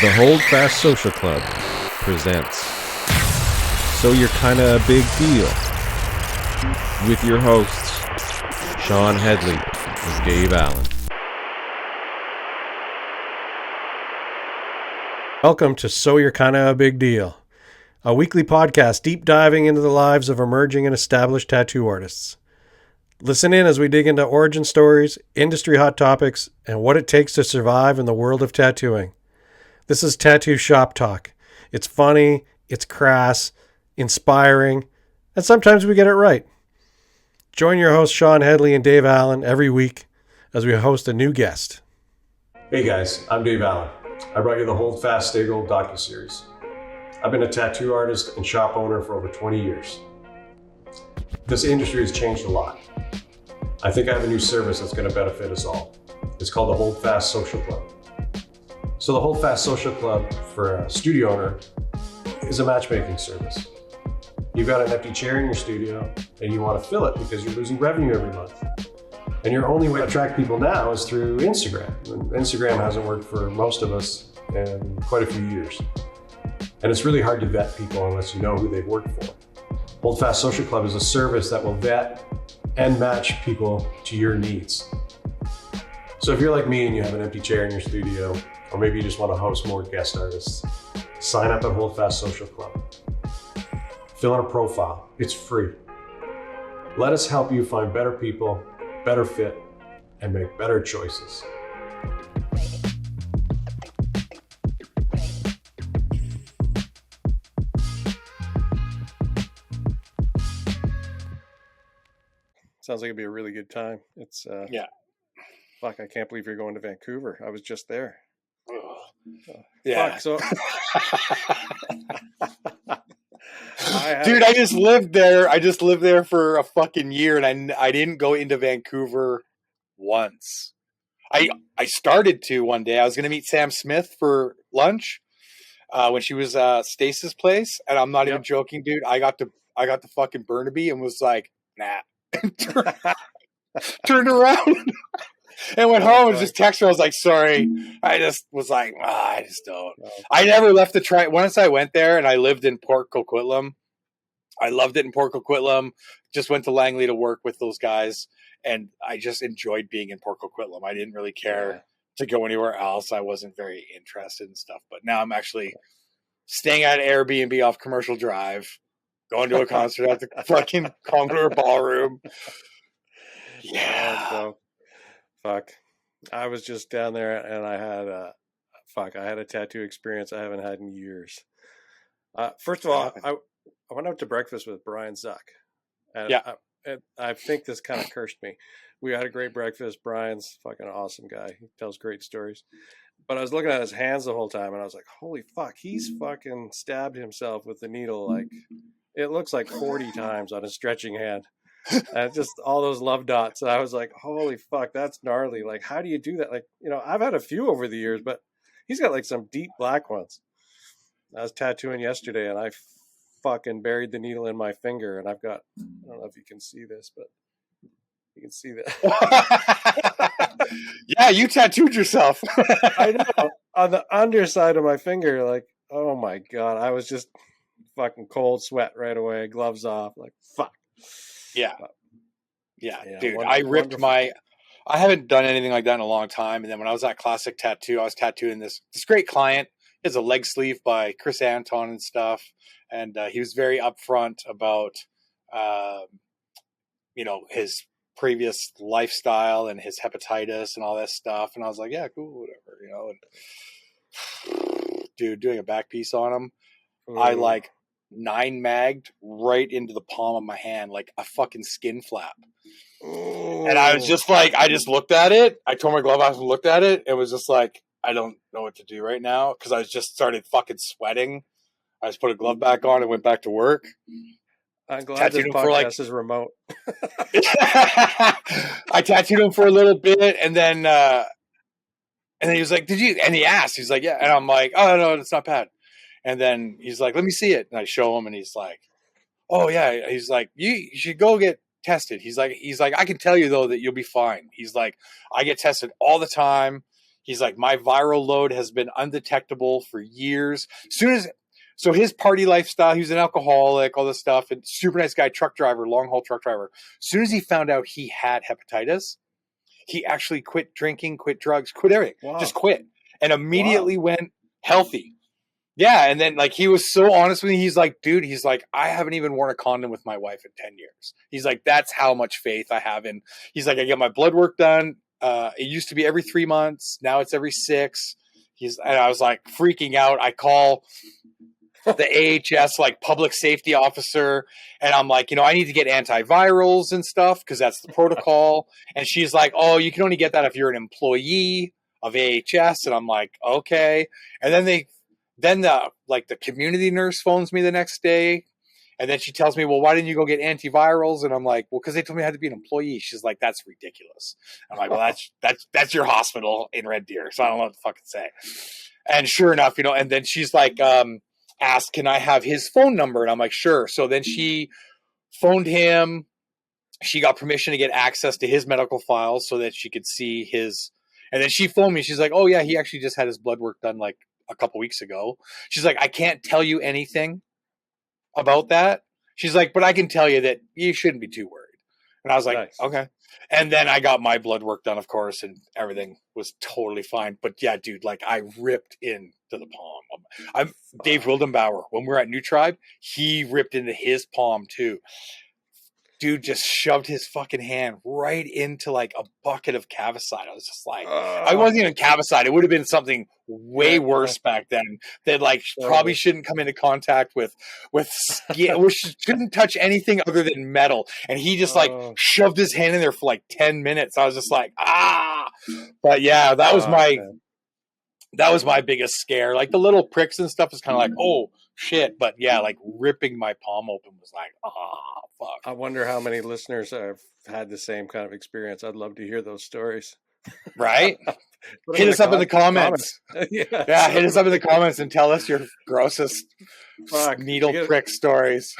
The Hold Fast Social Club presents So You're Kinda a Big Deal with your hosts, Shawn Headley and Dave Allen. Welcome to So You're Kinda a Big Deal, a weekly podcast deep diving into the lives of emerging and established tattoo artists. Listen in as we dig into origin stories, industry hot topics, and what it takes to survive in the world of tattooing. This is Tattoo Shop Talk. It's funny, it's crass, inspiring, and sometimes we get it right. Join your hosts Shawn Headley and Dave Allen every week as we host a new guest. Hey guys, I'm Dave Allen. I brought you the Hold Fast Stay Gold docuseries. I've been a tattoo artist and shop owner for over 20 years. This industry has changed a lot. I think I have a new service that's going to benefit us all. It's called the Hold Fast Social Club. So the Hold Fast Social Club for a studio owner is a matchmaking service. You've got an empty chair in your studio and you want to fill it because you're losing revenue every month. And your only way to attract people now is through Instagram. And Instagram hasn't worked for most of us in quite a few years. And it's really hard to vet people unless you know who they've worked for. Hold Fast Social Club is a service that will vet and match people to your needs. So if you're like me and you have an empty chair in your studio, or maybe you just want to host more guest artists, sign up at Hold Fast Social Club. Fill in a profile. It's free. Let us help you find better people, better fit, and make better choices. Sounds like it'd be a really good time. It's yeah. Fuck, I can't believe you're going to Vancouver. I was just there. Yeah. Fuck, so Dude, I just lived there. I just lived there for a fucking year, and I didn't go into Vancouver once. I started to one day. I was going to meet Sam Smith for lunch when she was Stace's place, and I'm not even joking, dude. I got to fucking Burnaby and was like, nah. Turned around and went home and just texted her. I was like, sorry. I just was like, I just don't. I never left the tri. Once I went there and I lived in Port Coquitlam. I loved it in Port Coquitlam. Just went to Langley to work with those guys. And I just enjoyed being in Port Coquitlam. I didn't really care to go anywhere else. I wasn't very interested in stuff. But now I'm actually staying at Airbnb off Commercial Drive, going to a concert at the fucking Commodore Ballroom. Yeah. So, fuck. I was just down there and I had a tattoo experience I haven't had in years. First of all, I went out to breakfast with Brian Zuck. And I think this kind of cursed me. We had a great breakfast. Brian's fucking awesome guy. He tells great stories. But I was looking at his hands the whole time and I was like, holy fuck, he's fucking stabbed himself with the needle like it looks like 40 times on his stretching hand. And just all those love dots. And I was like, holy fuck, that's gnarly. Like, how do you do that? Like, I've had a few over the years, but he's got like some deep black ones. I was tattooing yesterday and I fucking buried the needle in my finger. And I've got, I don't know if you can see this, but you can see that. Yeah, you tattooed yourself. I know. On the underside of my finger, like, oh my God. I was just fucking cold sweat right away, gloves off, like fuck. Yeah, dude. I ripped I haven't done anything like that in a long time. And then when I was at Classic Tattoo, I was tattooing this great client. He has a leg sleeve by Chris Anton and stuff, and he was very upfront about his previous lifestyle and his hepatitis and all that stuff. And I was like, yeah, cool, whatever, And, dude, doing a back piece on him, I like 9-magged right into the palm of my hand like a fucking skin flap. And I was just like, I just looked at it. I tore my glove off and looked at it. It was just like, I don't know what to do right now because I just started fucking sweating. I just put a glove back on and went back to work. I'm glad this podcast is remote. I tattooed him for a little bit and then he was like, did you? And he asked, he's like, yeah. And I'm like, oh, no, it's not bad. And then he's like, let me see it. And I show him and he's like, oh yeah. He's like, you should go get tested. He's like, I can tell you though that you'll be fine. He's like, I get tested all the time. He's like, my viral load has been undetectable for years. So his party lifestyle, he was an alcoholic, all this stuff, and super nice guy, truck driver, long haul truck driver. As soon as he found out he had hepatitis, he actually quit drinking, quit drugs, quit everything, just quit, and immediately went healthy. Yeah, and then like he was so honest with me. He's like, dude, he's like, I haven't even worn a condom with my wife in 10 years. He's like, that's how much faith I have in. He's like, I get my blood work done. It used to be every 3 months. Now it's every 6. And I was like freaking out. I call the AHS like public safety officer, and I'm like, I need to get antivirals and stuff because that's the protocol. And she's like, oh, you can only get that if you're an employee of AHS. And I'm like, okay. And then the community nurse phones me the next day, and then she tells me, well, why didn't you go get antivirals? And I'm like, well, because they told me I had to be an employee. She's like, that's ridiculous. I'm like, well, that's your hospital in Red Deer, so I don't know what to fucking say. And sure enough, and then she's like, asked, can I have his phone number? And I'm like, sure. So then she phoned him. She got permission to get access to his medical files so that she could see his. And then she phoned me. She's like, oh yeah, he actually just had his blood work done like a couple weeks ago. She's like, I can't tell you anything about that. She's like, but I can tell you that you shouldn't be too worried. And I was like, nice. Okay. And then I got my blood work done, of course, and everything was totally fine. But yeah, dude, like I ripped into the palm. Dave Wildenbauer, when we were at New Tribe, he ripped into his palm too. Dude just shoved his fucking hand right into like a bucket of Cavicide. I was just like, I wasn't even Cavicide. It would have been something way worse back then that like probably shouldn't come into contact with skin, which shouldn't touch anything other than metal. And he just like shoved his hand in there for like 10 minutes. I was just like, but yeah, that was my biggest scare. Like the little pricks and stuff is kind of like, oh shit. But yeah, like ripping my palm open was like, fuck. I wonder how many listeners have had the same kind of experience. I'd love to hear those stories. Right? Hit us up in the comments. Yeah, hit us up in the comments and tell us your grossest needle prick stories.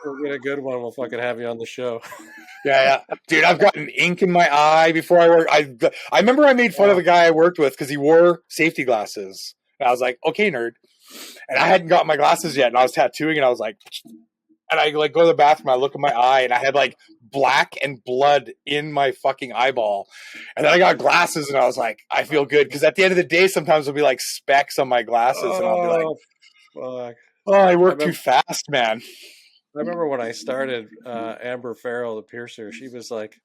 We'll get a good one. We'll fucking have you on the show. Yeah. Dude, I've gotten ink in my eye before I work. I remember I made fun of a guy I worked with because he wore safety glasses. And I was like, okay, nerd. And I hadn't got my glasses yet. And I was tattooing and I was like, and I like go to the bathroom, I look at my eye and I had like black and blood in my fucking eyeball. And then I got glasses and I was like, I feel good. Because at the end of the day, sometimes there'll be like specks on my glasses and I'll be like, I work too fast, man. I remember when I started, Amber Farrell, the piercer, she was like,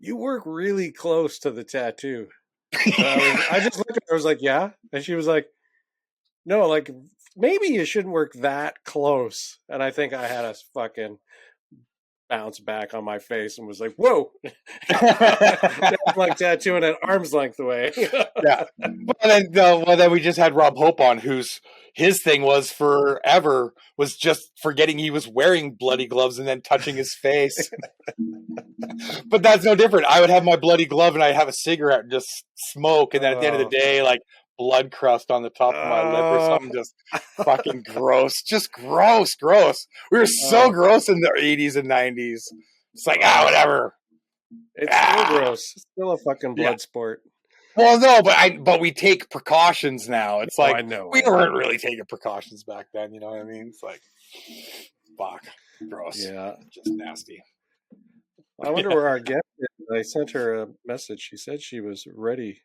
you work really close to the tattoo. I just looked at her, I was like, yeah. And she was like, no, like, maybe you shouldn't work that close. And I think I had a fucking bounce back on my face and was like, whoa. Like tattooing at arm's length away. Yeah. Well, then we just had Rob Hope on, his thing was forever was just forgetting he was wearing bloody gloves and then touching his face. But that's no different. I would have my bloody glove and I'd have a cigarette and just smoke. And then at the end of the day, like, blood crust on the top of my lip or something, just fucking gross. Just gross. We were so gross in the 80s and 90s. It's like, whatever. It's still gross. It's still a fucking blood sport. Well, no, but we take precautions now. It's like, I know. We weren't really taking precautions back then, you know what I mean? It's like, fuck. Gross. Yeah. Just nasty. I wonder where our guest is. I sent her a message. She said she was ready.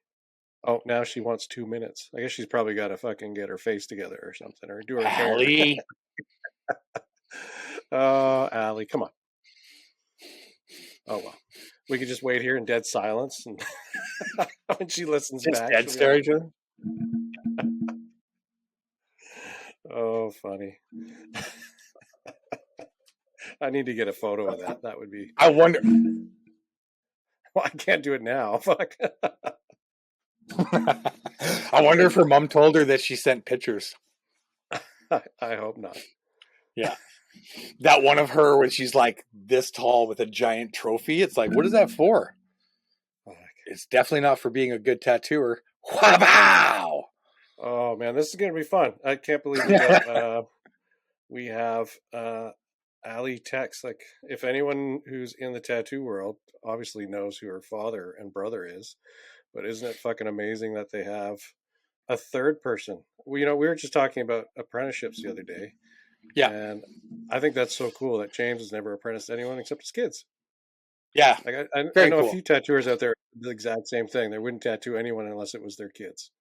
Oh, now she wants 2 minutes. I guess she's probably got to fucking get her face together or something, or do her hair. Allie. Oh, Allie, come on. Oh, well. We could just wait here in dead silence, and when she listens just back. Dead stare each other. Oh, funny. I need to get a photo of that. That would be. I wonder. Well, I can't do it now. Fuck. I wonder if her mom told her that she sent pictures. I hope not. Yeah. That one of her when she's like this tall with a giant trophy. It's like, what is that for? It's definitely not for being a good tattooer. Wow. Oh, man, this is going to be fun. I can't believe it. We have Allie Tex. Like, if anyone who's in the tattoo world obviously knows who her father and brother is, But isn't it fucking amazing that they have a third person? Well, we were just talking about apprenticeships the other day. Yeah. And I think that's so cool that James has never apprenticed anyone except his kids. Yeah. Like I Very know cool. a few tattooers out there the exact same thing. They wouldn't tattoo anyone unless it was their kids.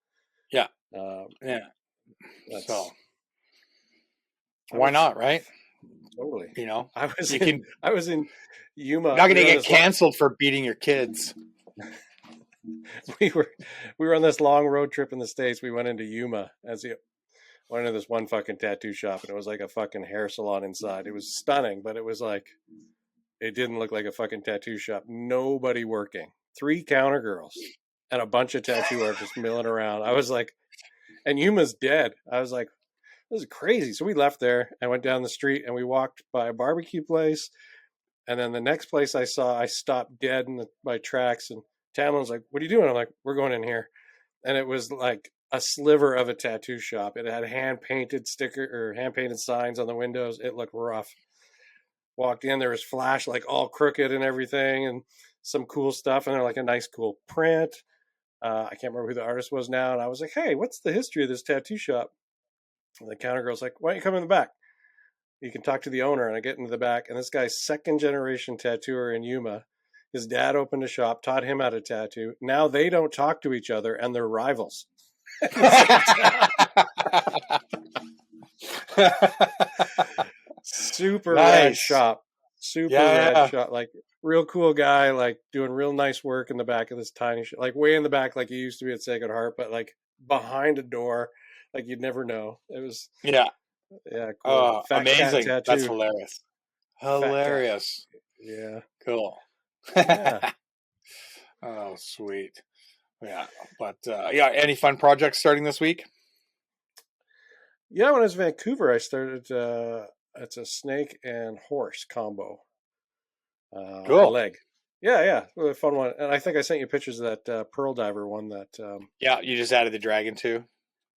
Yeah. Yeah. So why not, right? Totally. I was in Yuma. Not gonna get canceled for beating your kids. We were on this long road trip in the States. We went into Yuma went into this one fucking tattoo shop, and it was like a fucking hair salon inside. It was stunning, but it was like, it didn't look like a fucking tattoo shop. Nobody working. 3 counter girls and a bunch of tattoo artists milling around. I was like, and Yuma's dead. I was like, this is crazy. So we left there and went down the street, and we walked by a barbecue place. And then the next place I saw, I stopped dead in my tracks, and Tamlin was like, what are you doing? I'm like, we're going in here. And it was like a sliver of a tattoo shop. It had hand-painted signs on the windows. It looked rough. Walked in, there was flash like all crooked and everything, and some cool stuff, and they're like a nice cool print. I can't remember who the artist was now, and I was like, hey, what's the history of this tattoo shop? And the counter girl's like, why don't you come in the back? You can talk to the owner. And I get into the back, and this guy's 2nd generation tattooer in Yuma. His dad opened a shop, taught him how to tattoo. Now they don't talk to each other, and they're rivals. Super rad shop. Rad shop. Like, real cool guy, like doing real nice work in the back of this tiny shop. Like way in the back, like he used to be at Sacred Heart, but like behind a door, like you'd never know. It was cool. Amazing. That's hilarious. Hilarious. Yeah. Cool. Yeah. Oh, sweet. Yeah. But any fun projects starting this week? Yeah, when I was in Vancouver, I started it's a snake and horse combo. Cool. Leg. Yeah. Really fun one. And I think I sent you pictures of that pearl diver one that you just added the dragon too.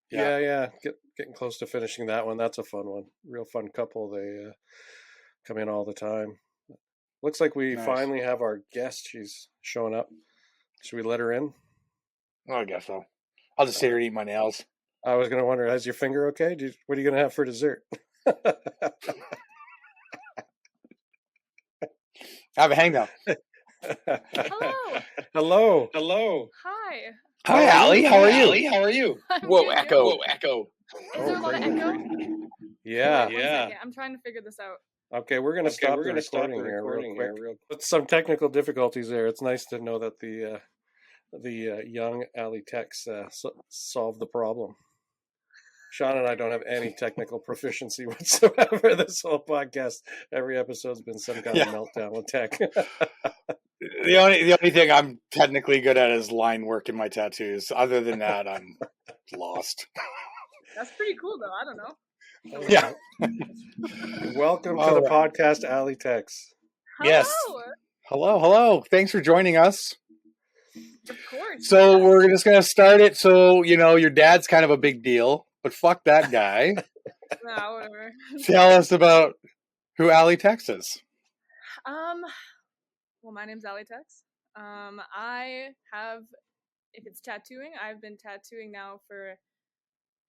Yeah. Getting close to finishing that one. That's a fun one. Real fun couple. They come in all the time. Looks like we finally have our guest. She's showing up. Should we let her in? Oh, I guess so. I'll just sit here and eat my nails. I was going to wonder, is your finger okay? What are you going to have for dessert? Have a hang down. Hello. Hi, Allie. How are you? Whoa, echo. Is there a lot of echo? Yeah. I'm trying to figure this out. Okay, we're going to stop the recording here real quick. With some technical difficulties there. It's nice to know that the young Allie Tex solved the problem. Shawn and I don't have any technical proficiency whatsoever. This whole podcast, every episode's been some kind of meltdown with tech. The only thing I'm technically good at is line work in my tattoos. Other than that, I'm lost. That's pretty cool, though. I don't know. Yeah. Welcome to the podcast, Allie Tex. Hello. Yes. Hello. Thanks for joining us. Of course. So we're just going to start it. So, your dad's kind of a big deal, but fuck that guy. No, whatever. Tell us about who Allie Tex is. Well, my name's Allie Tex. If it's tattooing, I've been tattooing now for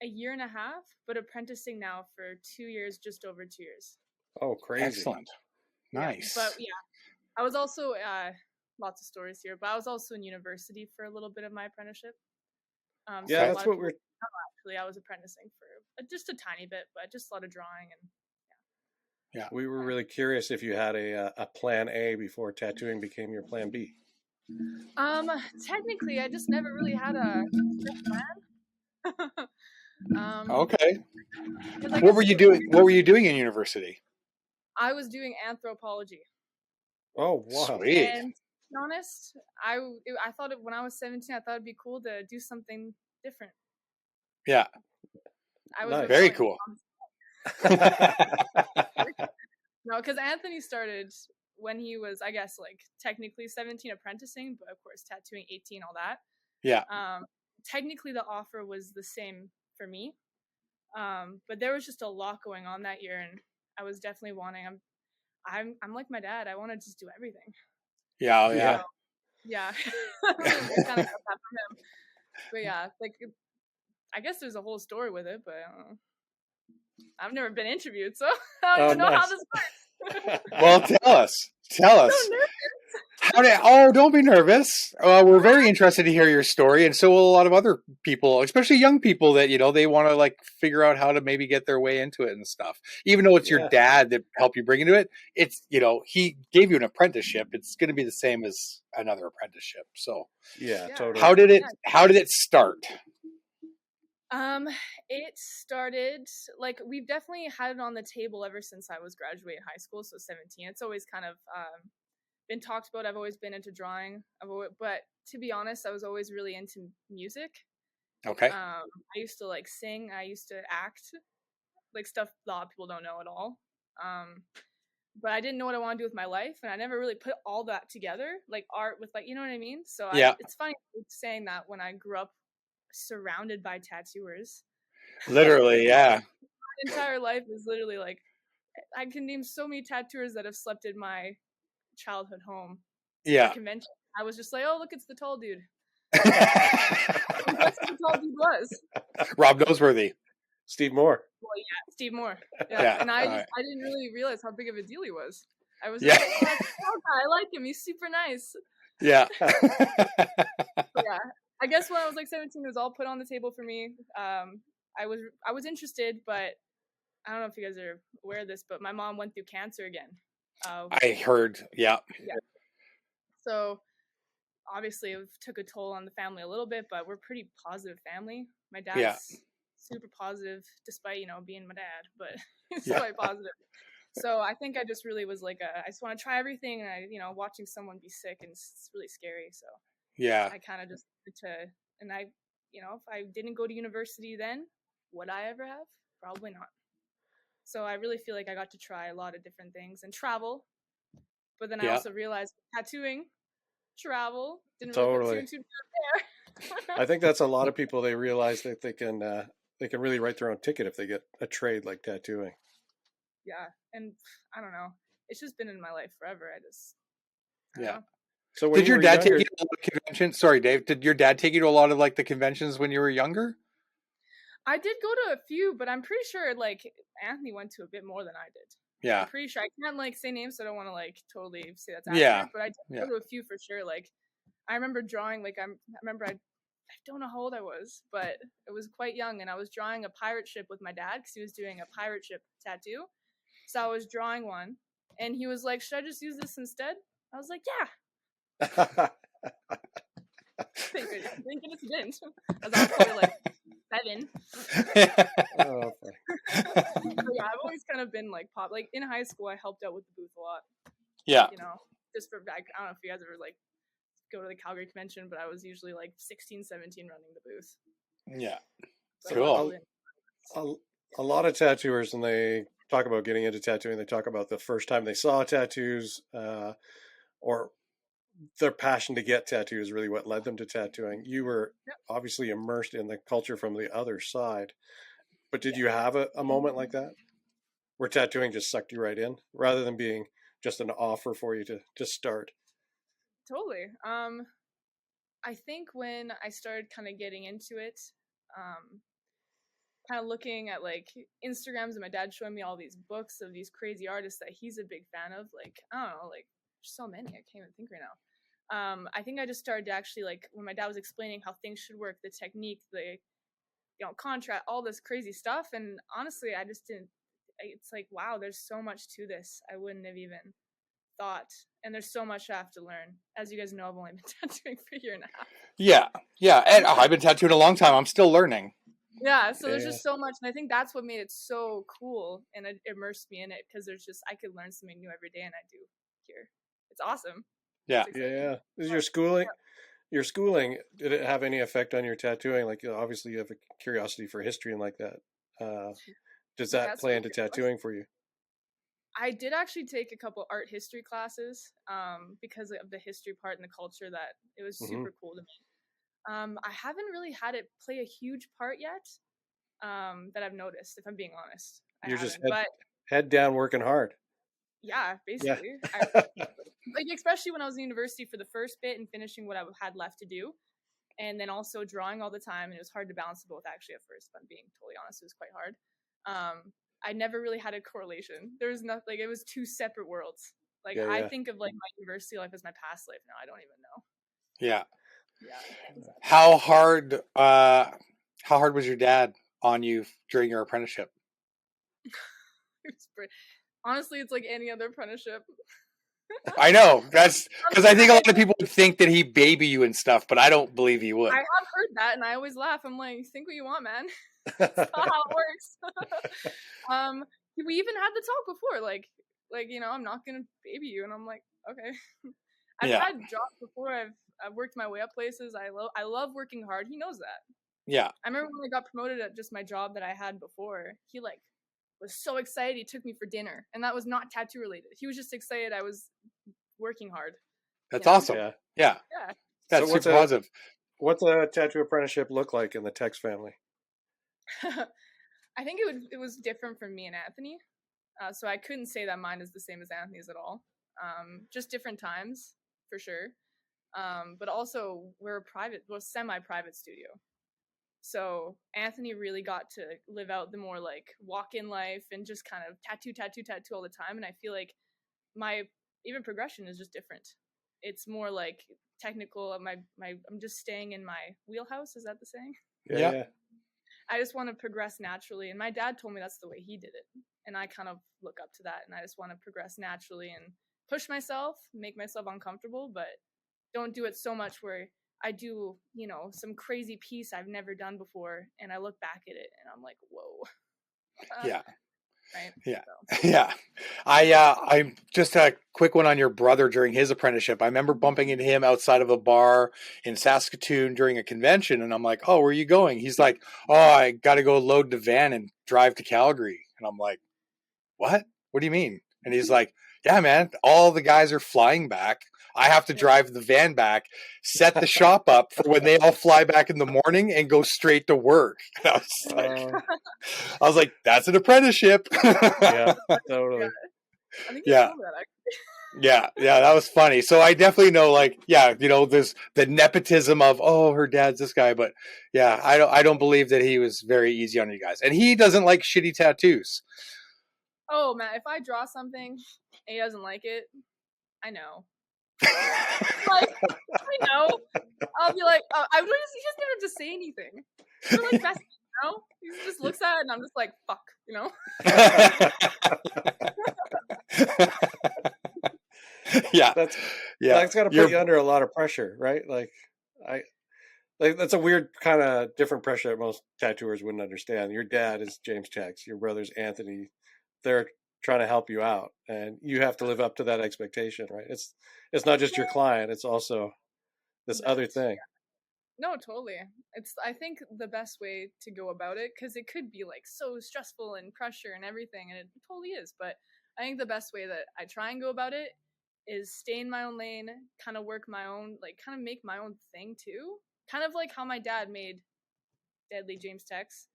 a year and a half, but apprenticing now for 2 years, just over 2 years. Oh, crazy. Excellent. Nice. But I was also, lots of stories here, but I was also in university for a little bit of my apprenticeship. That's what we're... Actually, I was apprenticing for just a tiny bit, but just a lot of drawing and yeah. We were really curious if you had a plan A before tattooing became your plan B. Technically, I just never really had a plan. Okay. What were you doing? What were you doing in university? I was doing anthropology. Oh, wow. Sweet. And to be honest, I thought when I was 17, I thought it'd be cool to do something different. Yeah. I was very cool. No, because Anthony started when he was, I guess, like technically 17 apprenticing, but of course tattooing 18, all that. Yeah. Technically the offer was the same for me. But there was just a lot going on that year, and I was definitely wanting, I'm like my dad. I want to just do everything. Yeah. Yeah. I kind of got that from him. But yeah, like, I guess there's a whole story with it, but I don't know. I've never been interviewed, so I don't even know how this works. Well, tell us. Don't be nervous. We're very interested to hear your story, and so will a lot of other people, especially young people that, they want to like figure out how to maybe get their way into it and stuff. Even though it's your dad that helped you bring into it, it's, he gave you an apprenticeship. It's going to be the same as another apprenticeship. So yeah, totally. How did it start? It started, like, we've definitely had it on the table ever since I was graduating high school, so 17. It's always kind of been talked about. I've always been into drawing, but to be honest, I was always really into music. Okay. I used to like sing. I used to act, like stuff a lot of people don't know at all. But I didn't know what I wanted to do with my life, and I never really put all that together, like art with, like, you know what I mean? So it's funny saying that when I grew up surrounded by tattooers. Literally, yeah. My entire life is literally like, I can name so many tattooers that have slept in my childhood home. Yeah. Convention. I was just like, oh, look, it's the tall dude. That's what the tall dude was. Rob Noseworthy. Steve Moore. Well, yeah, Steve Moore. Yeah. And I didn't really realize how big of a deal he was. I was like, oh, that's a tall guy. I like him. He's super nice. Yeah. Yeah. I guess when I was like 17, it was all put on the table for me. I was interested, but I don't know if you guys are aware of this, but my mom went through cancer again. I heard, yeah. So obviously it took a toll on the family a little bit, but we're a pretty positive family. My dad's super positive, despite, being my dad, but he's quite positive. So I think I just really was like, I just want to try everything, and watching someone be sick, and it's really scary. So I kind of just and I, if I didn't go to university then, would I ever have? Probably not. So I really feel like I got to try a lot of different things and travel. But then I also realized tattooing, travel, didn't really put two and two there. I think that's a lot of people. They realize that they can really write their own ticket if they get a trade like tattooing. Yeah, and I don't know. It's just been in my life forever. I don't know. So did your dad take you to a lot of conventions? Sorry, Dave. Did your dad take you to a lot of like the conventions when you were younger? I did go to a few, but I'm pretty sure like Anthony went to a bit more than I did. Yeah. I'm pretty sure. I can't like say names, so I don't want to like totally say that's accurate. But I did go to a few for sure. Like I remember drawing. Like I don't know how old I was, but it was quite young, and I was drawing a pirate ship with my dad because he was doing a pirate ship tattoo. So I was drawing one, and he was like, "Should I just use this instead?" I was like, "Yeah." Thank goodness he didn't. I was probably like 7. Yeah, I've always kind of been like pop. Like in high school, I helped out with the booth a lot. Yeah. Just for, I don't know if you guys ever like go to the Calgary convention, but I was usually like 16, 17 running the booth. Yeah. So cool. A lot of tattooers, when they talk about getting into tattooing, they talk about the first time they saw tattoos, or their passion to get tattoos is really what led them to tattooing. You were obviously immersed in the culture from the other side, but did you have a moment like that where tattooing just sucked you right in rather than being just an offer for you to start? Totally. I think when I started kind of getting into it, kind of looking at like Instagrams and my dad showing me all these books of these crazy artists that he's a big fan of, like, I don't know, like so many, I can't even think right now. I think I just started to actually, like, when my dad was explaining how things should work, the technique, the, contrast, all this crazy stuff. And honestly, I just didn't, it's like, wow, there's so much to this. I wouldn't have even thought. And there's so much I have to learn. As you guys know, I've only been tattooing for a year and a half. Yeah. Yeah. And I've been tattooing a long time. I'm still learning. Yeah. So there's just so much. And I think that's what made it so cool. And it immersed me in it, because there's just, I could learn something new every day, and I do here. It's awesome. Yeah. Yeah. Is your schooling, did it have any effect on your tattooing? Like, obviously you have a curiosity for history and like that. Does that play into tattooing for you? I did actually take a couple art history classes, because of the history part and the culture, that it was super cool to me. I haven't really had it play a huge part yet, that I've noticed, if I'm being honest. You're just head down working hard. Yeah, basically. Yeah. Like, especially when I was in university for the first bit and finishing what I had left to do. And then also drawing all the time. And it was hard to balance both actually at first, if I'm being totally honest. It was quite hard. I never really had a correlation. There was nothing, like, it was two separate worlds. Like, I think of like my university life as my past life now. I don't even know. Yeah. Yeah. How hard was your dad on you during your apprenticeship? Honestly, it's like any other apprenticeship. I know. That's because I think a lot of people would think that he baby you and stuff, but I don't believe he would. I have heard that, and I always laugh. I'm like, think what you want, man. That's not how it works. We even had the talk before, like I'm not gonna baby you, and I'm like, okay. I've had jobs before. I've worked my way up places. I love working hard. He knows that. Yeah. I remember when I got promoted at just my job that I had before. He was so excited. He took me for dinner, and that was not tattoo related. He was just excited I was working hard. That's awesome. Yeah. That's super positive. What's a tattoo apprenticeship look like in the Tex family? I think it was different for me and Anthony. So I couldn't say that mine is the same as Anthony's at all. Just different times for sure. But also we're a semi-private studio. So Anthony really got to live out the more like walk-in life and just kind of tattoo all the time. And I feel like my even progression is just different. It's more like technical. I'm just staying in my wheelhouse. Is that the saying? Yeah. I just want to progress naturally. And my dad told me that's the way he did it. And I kind of look up to that. And I just want to progress naturally and push myself, make myself uncomfortable, but don't do it so much where I do, some crazy piece I've never done before. And I look back at it and I'm like, whoa. Yeah. Right? Yeah. So. Yeah. I just a quick one on your brother during his apprenticeship. I remember bumping into him outside of a bar in Saskatoon during a convention. And I'm like, oh, where are you going? He's like, oh, I got to go load the van and drive to Calgary. And I'm like, what? What do you mean? And he's like, yeah, man, all the guys are flying back. I have to drive the van back, set the shop up for when they all fly back in the morning and go straight to work. And I was like, that's an apprenticeship. Yeah, totally. I think you know that, actually. Yeah, that was funny. So I definitely know, there's the nepotism of, oh, her dad's this guy, but yeah, I don't believe that he was very easy on you guys, and he doesn't like shitty tattoos. Oh man, if I draw something and he doesn't like it, I know. I know. I'll be like, he doesn't have to say anything. We're like best, He just looks at it and I'm just like, fuck, Yeah. That's got to put you under a lot of pressure, right? That's a weird kind of different pressure that most tattooers wouldn't understand. Your dad is James Tex, your brother's Anthony. They're trying to help you out, and you have to live up to that expectation, right? It's not just your client; it's also this other thing. No, totally. I think the best way to go about it, because it could be like so stressful and pressure and everything, and it totally is. But I think the best way that I try and go about it is stay in my own lane, kind of work my own, kind of make my own thing too. Kind of like how my dad made Deadly James Tex.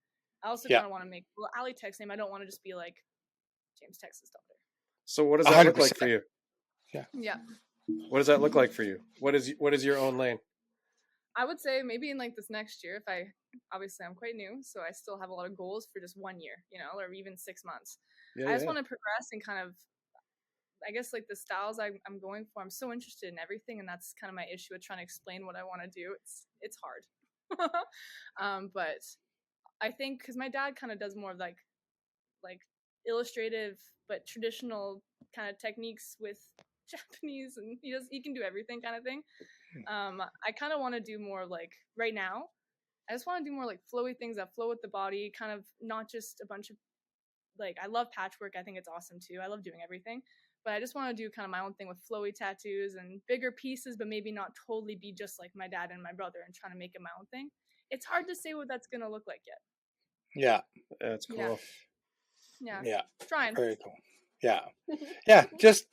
I also kind of want to make Ali Tex name. I don't want to just be like James Tex's daughter. So what does that 100%. Look like for you? Yeah. What does that look like for you? What is your own lane? I would say maybe in this next year, obviously I'm quite new, so I still have a lot of goals for just 1 year, or even 6 months. I just want to progress and kind of, I guess the styles I'm going for. I'm so interested in everything, and that's kind of my issue with trying to explain what I want to do. It's hard. But I think because my dad kind of does more of like illustrative but traditional kind of techniques with Japanese, and he can do everything kind of thing. I kind of want to do more right now. I just want to do more flowy things that flow with the body, kind of not just a bunch of I love patchwork. I think it's awesome too. I love doing everything, but I just want to do kind of my own thing with flowy tattoos and bigger pieces, but maybe not totally be just like my dad and my brother and trying to make it my own thing. It's hard to say what that's gonna look like yet. Yeah, that's cool. Yeah. Trying. Very cool. Yeah. Yeah. Just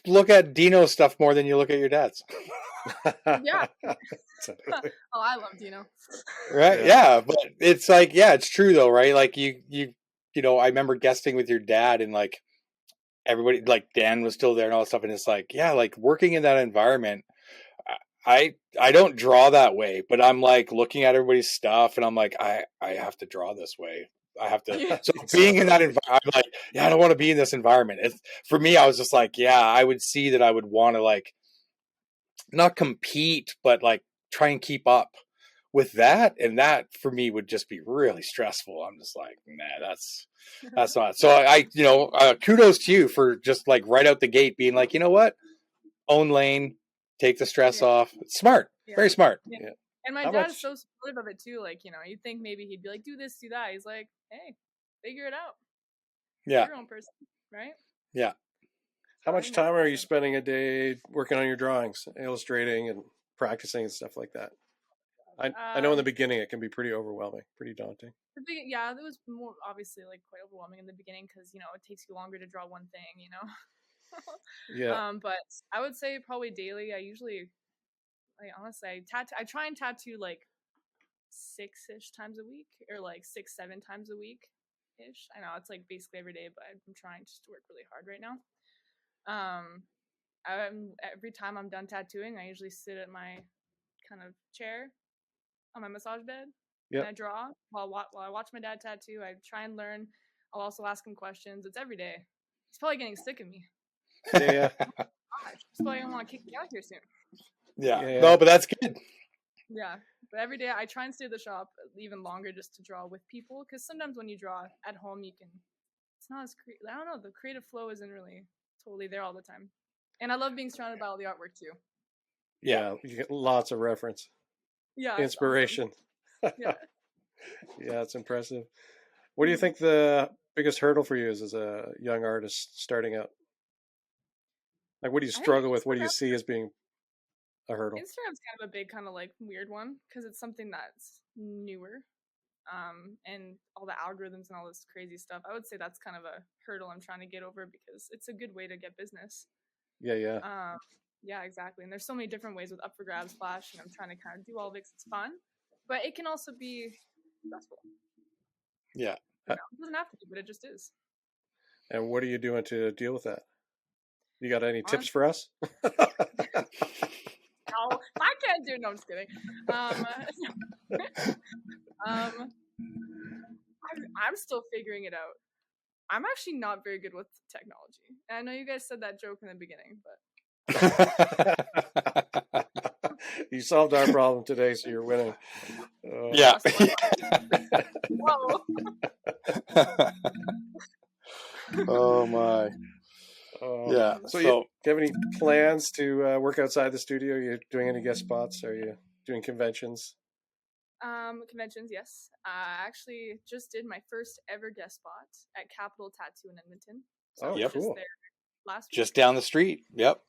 look at Dino's stuff more than you look at your dad's. Yeah. Oh, I love Dino. Right. Yeah. But it's it's true though, right? You I remember guesting with your dad and everybody, like Dan was still there and all that stuff. And it's like, yeah, like working in that environment, I don't draw that way, but I'm like looking at everybody's stuff and I'm like, I have to draw this way. I have to. So being in that environment, I'm like, yeah, I don't want to be in this environment. For me, I was just like, yeah, I would see that I would want to like not compete, but like try and keep up with that. And that for me would just be really stressful. I'm just like, nah, that's not. So kudos to you for just like right out the gate being like, you know what? Own lane, take the stress off. It's smart. Very smart. Yeah. And my dad is so supportive of it too. Like, you'd think maybe he'd be like, do this, do that. He's like, hey, figure it out. Yeah. Your own person, right? Yeah. How much time are you spending a day working on your drawings, illustrating and practicing and stuff like that? I know in the beginning it can be pretty overwhelming, pretty daunting. Yeah, it was more obviously like quite overwhelming in the beginning because it takes you longer to draw one thing, Yeah. But I would say probably daily. I usually, honestly, I try and tattoo like 6-ish times a week, or like 6-7 times a week ish. I know it's like basically every day, but I'm trying just to work really hard right now. Every time I'm done tattooing, I usually sit at my kind of chair on my massage bed. Yep. And I draw while I watch my dad tattoo. I try and learn. I'll also ask him questions. It's every day. He's probably getting sick of me. Yeah. He's probably gonna want to kick me out here soon. Yeah. No, but that's good. Yeah, but every day I try and stay at the shop even longer just to draw with people, because sometimes when you draw at home, it's not as I don't know, the creative flow isn't really totally there all the time. And I love being surrounded by all the artwork too. Yeah, you get lots of reference. Yeah. Inspiration. Awesome. Yeah. Yeah, it's impressive. What do you think the biggest hurdle for you is as a young artist starting out? Like, what do you struggle with? What do you see as being a hurdle? Instagram's kind of a big, kind of like weird one because it's something that's newer, and all the algorithms and all this crazy stuff. I would say that's kind of a hurdle I'm trying to get over because it's a good way to get business. Yeah. Yeah, exactly. And there's so many different ways with up for grabs, flash, and I'm trying to kind of do all of it 'cause it's fun, but it can also be stressful. Yeah. It doesn't have to be, but it just is. And what are you doing to deal with that? You got any tips for us? No, I can't do it. No, I'm just kidding. I'm still figuring it out. I'm actually not very good with technology. And I know you guys said that joke in the beginning, but You solved our problem today, so you're winning. Yeah. Whoa. Oh my. Yeah. So do you have any plans to work outside the studio? Are you doing any guest spots? Are you doing conventions? Conventions, yes. I actually just did my first ever guest spot at Capital Tattoo in Edmonton. So yep. Cool. There last week. Just down the street. Yep.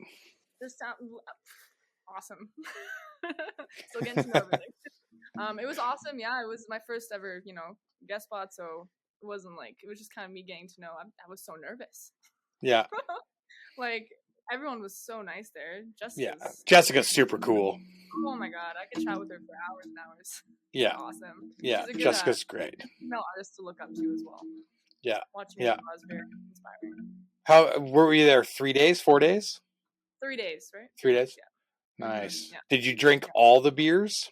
Just down. Awesome. Still getting to know everything. It was awesome. Yeah, it was my first ever, guest spot. So it wasn't like, it was just kind of me getting to know. I was so nervous. Yeah. Like, everyone was so nice there. Jessica's super cool. Oh my god, I could chat with her for hours and hours. Yeah. Awesome. Yeah, Jessica's great. Female artist to look up to as well. Yeah. Watching her was very inspiring. How were we there? 3 days? 4 days? 3 days, right? 3 days? Yeah. Nice. Yeah. Did you drink all the beers?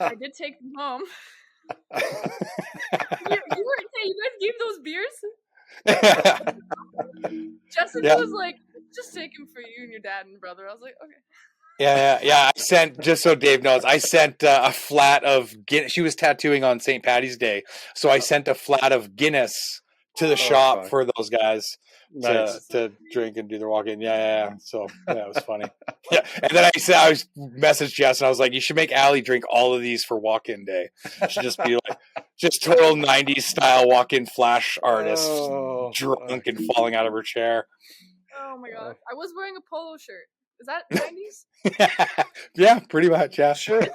I did take them home. You guys gave those beers? Jessica was like, just take them for you and your dad and brother. I was like, okay. Yeah. I sent, just so Dave knows, I sent a flat of Guinness. She was tattooing on St. Patty's Day. So I sent a flat of Guinness to the shop for those guys to drink and do their walk-in. Yeah. So, it was funny. Yeah. And then I messaged Jess and I was like, you should make Allie drink all of these for walk-in day. Should just be like, just total 90s style walk-in flash artist, drunk and falling out of her chair. Oh my God. I was wearing a polo shirt. Is that 90s? Yeah, pretty much. Yeah, sure.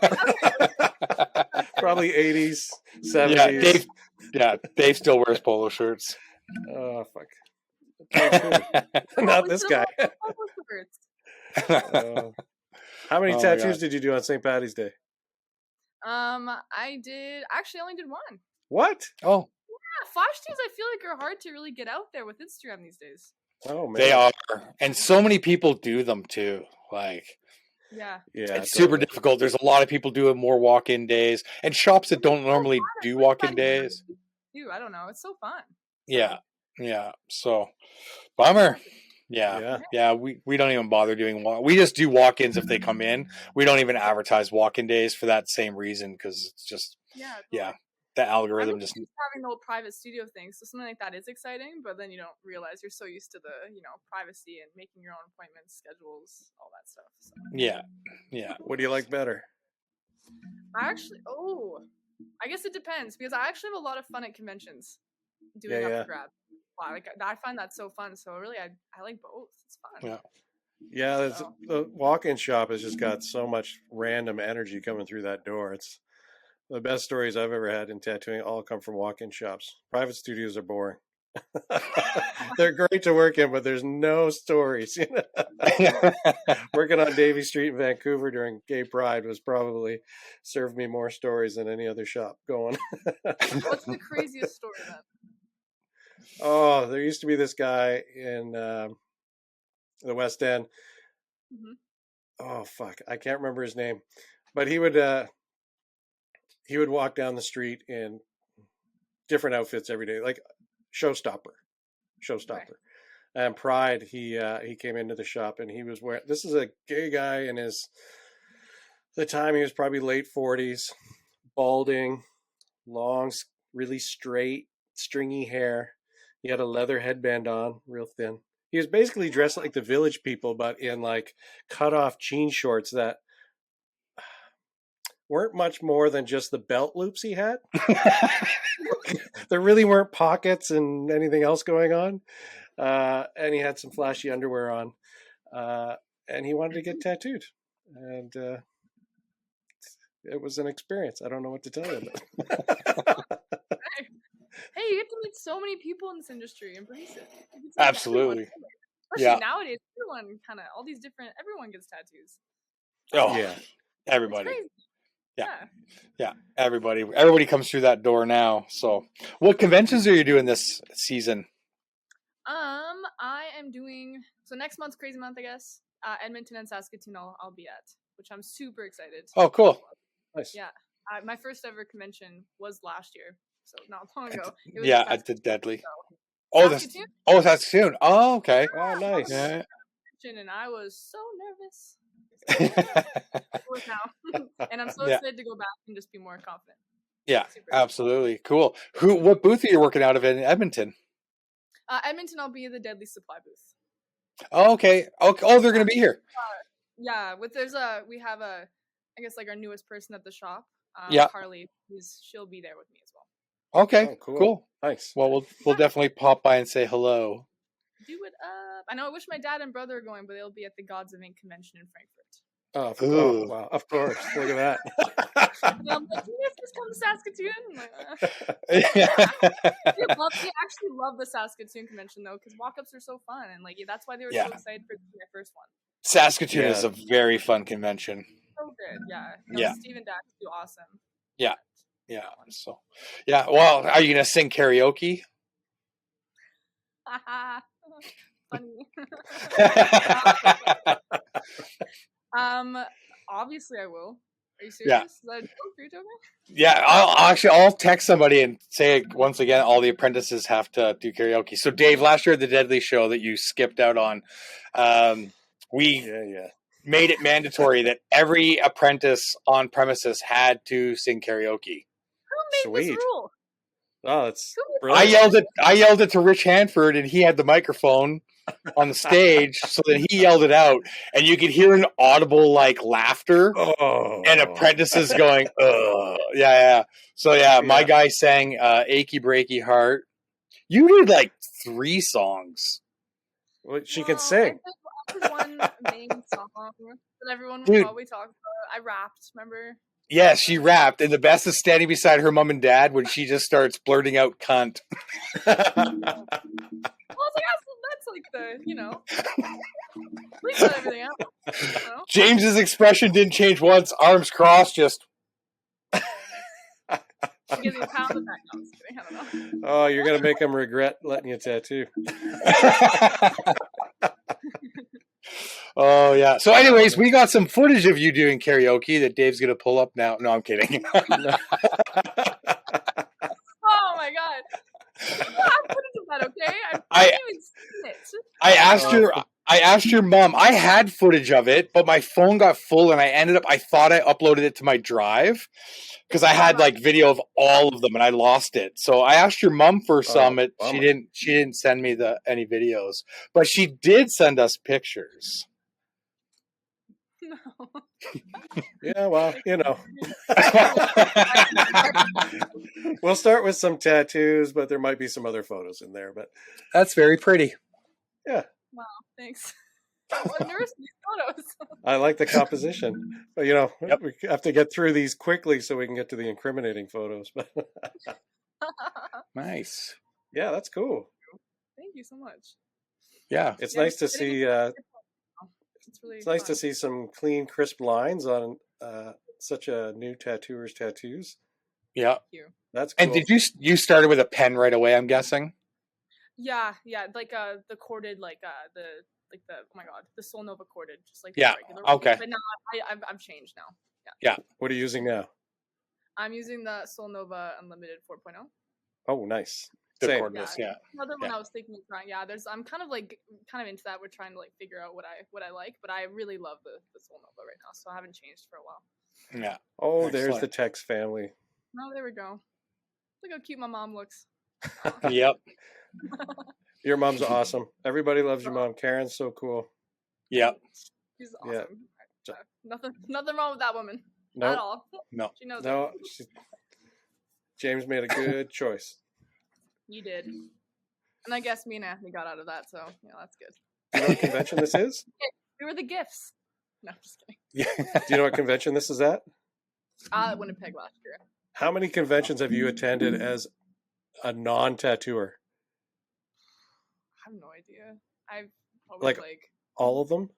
Probably 80s, 70s. Dave still wears polo shirts. Oh, fuck. Not this guy. How many tattoos did you do on St. Patty's Day? I only did one. What? Oh. Yeah, flash tattoos I feel like are hard to really get out there with Instagram these days. Oh man, They are, and so many people do them too. Like, Yeah, it's super difficult. There's a lot of people doing more walk-in days, and shops that don't normally do walk-in days. Dude, I don't know. It's so fun. Yeah. So, bummer. Yeah. We don't even bother doing we just do walk-ins if they come in. We don't even advertise walk-in days for that same reason, because it's just the algorithm just having the whole private studio thing. So something like that is exciting, but then you don't realize you're so used to the privacy and making your own appointments, schedules, all that stuff. So. Yeah. What do you like better? I guess it depends, because I actually have a lot of fun at conventions doing up for grabs. Like, I find that so fun. So really, I like both. It's fun. Yeah. The walk-in shop has just got so much random energy coming through that door. It's the best stories I've ever had in tattooing all come from walk-in shops. Private studios are boring. They're great to work in, but there's no stories. Working on Davie Street in Vancouver during Gay Pride was probably served me more stories than any other shop going. What's the craziest story then? Oh, there used to be this guy in the West End. Mm-hmm. Oh fuck, I can't remember his name, but he would walk down the street in different outfits every day, like showstopper. Right. And Pride, he came into the shop and he was wearing. This is a gay guy in the time he was probably late 40s, balding, long, really straight, stringy hair. He had a leather headband on, real thin. He was basically dressed like the Village People, but in like cut off jean shorts that weren't much more than just the belt loops he had. There really weren't pockets and anything else going on. And he had some flashy underwear on. And he wanted to get tattooed. And it was an experience. I don't know what to tell you. Hey, you get to meet so many people in this industry. Embrace it. Absolutely. Especially nowadays, everyone gets tattoos. Oh, yeah. Everybody. Yeah. Everybody comes through that door now. So, what conventions are you doing this season? I am doing next month's Crazy Month, I guess. Edmonton and Saskatoon I'll be at, which I'm super excited. Oh, cool. Nice. Yeah. My first ever convention was last year, so not long ago. At the Deadly. Saskatoon? Saskatoon. Oh, okay. Oh, nice. Yeah. And I was so nervous. And I'm so excited to go back and just be more confident. Yeah, absolutely. Cool. What booth are you working out of in Edmonton? Edmonton, I'll be in the Deadly Supply booth. Oh, okay. Oh, they're going to be here. We have I guess like our newest person at the shop. Carly, she'll be there with me as well. Okay, cool. Nice. Well, we'll definitely pop by and say hello. Do it up. I know. I wish my dad and brother are going, but they'll be at the Gods of Ink convention in Frankfurt. Oh wow! Of course. Look at that. I'm like, you guys just come to Saskatoon? They actually love the Saskatoon convention though, because walk-ups are so fun, and like that's why they were so excited for my first one. Saskatoon is a very fun convention. So good, yeah. Steve and Dax do awesome. Yeah. So, well, are you gonna sing karaoke? Funny. Obviously I will. Are you serious? Yeah. Is that a joke? Are you joking? Yeah, I'll text somebody and say once again, all the apprentices have to do karaoke. So Dave, last year at the Deadly show that you skipped out on, we made it mandatory that every apprentice on premises had to sing karaoke. Who made this rule? Oh, that's brilliant. I yelled it to Rich Hanford, and he had the microphone on the stage, so then he yelled it out, and you could hear an audible like laughter and apprentices going, "Ugh." Yeah. So my guy sang "Achy Breaky Heart." You did like 3 songs. Well, she can sing. I did one main song that everyone would probably talk about. I rapped, remember? Yeah, she rapped, and the best is standing beside her mom and dad when she just starts blurting out "cunt." Well, it's like, that's like the, we got everything out. James's expression didn't change once, arms crossed, just. She gives me a pound of that. No, I'm just kidding. I don't know. Oh, you're gonna make them regret letting you tattoo. Oh yeah. So, anyways, we got some footage of you doing karaoke that Dave's gonna pull up now. No, I'm kidding. No. Oh my god. You have footage of that, okay? I haven't even seen it. I asked your mom. I had footage of it, but my phone got full, and I thought I uploaded it to my drive because I had like video of all of them, and I lost it. So I asked your mom for some. She didn't send me any videos, but she did send us pictures. No. Yeah, well, you know. We'll start with some tattoos, but there might be some other photos in there. But that's very pretty. Yeah. Wow, thanks. I'm nervous these photos. I like the composition, but you know, we have to get through these quickly so we can get to the incriminating photos. But nice. Yeah, that's cool. Thank you so much. Yeah, it's nice to see. It's nice to see some clean, crisp lines on such a new tattooer's tattoos. Yeah, that's cool. And did you started with a pen right away? I'm guessing. Yeah, like the corded, like the oh my god, the Sol Nova corded, just like the regular. Okay. But now I've changed now. Yeah. What are you using now? I'm using the Sol Nova Unlimited 4.0. Oh, nice. The Same. cordless, Another one I was thinking of trying. Yeah, I'm kind of into that. We're trying to like figure out what I like, but I really love the Sol Nova right now, so I haven't changed for a while. Yeah. Oh, there's the Tex family. Oh, there we go. Look how cute my mom looks. Yep. Your mom's awesome. Everybody loves your mom. Karen's so cool. Yep. She's awesome. Yeah. Nothing wrong with that woman. Nope. At all. No. She knows it. James made a good choice. You did. And I guess me and Anthony got out of that, so yeah, that's good. Do you know what convention this is? We were the gifts. No, I'm just kidding. Yeah. Do you know what convention this is at? Winnipeg last year. How many conventions have you attended as a non-tattooer? I have no idea. I've probably like all of them.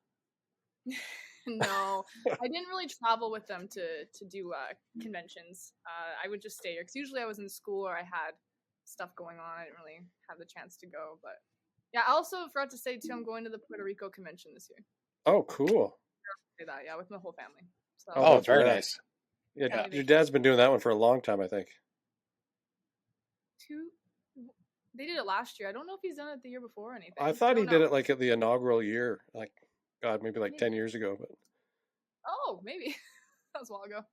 No, I didn't really travel with them to do conventions. I would just stay here because usually I was in school or I had stuff going on. I didn't really have the chance to go. But yeah, I also forgot to say too, I'm going to the Puerto Rico convention this year. Oh, cool. Say that, yeah, with my whole family. So, oh, very nice. Yeah, your dad's been doing that one for a long time, I think. They did it last year. I don't know if he's done it the year before or anything. I thought he did it like at the inaugural year, like maybe 10 years ago. But oh, maybe that was a while ago.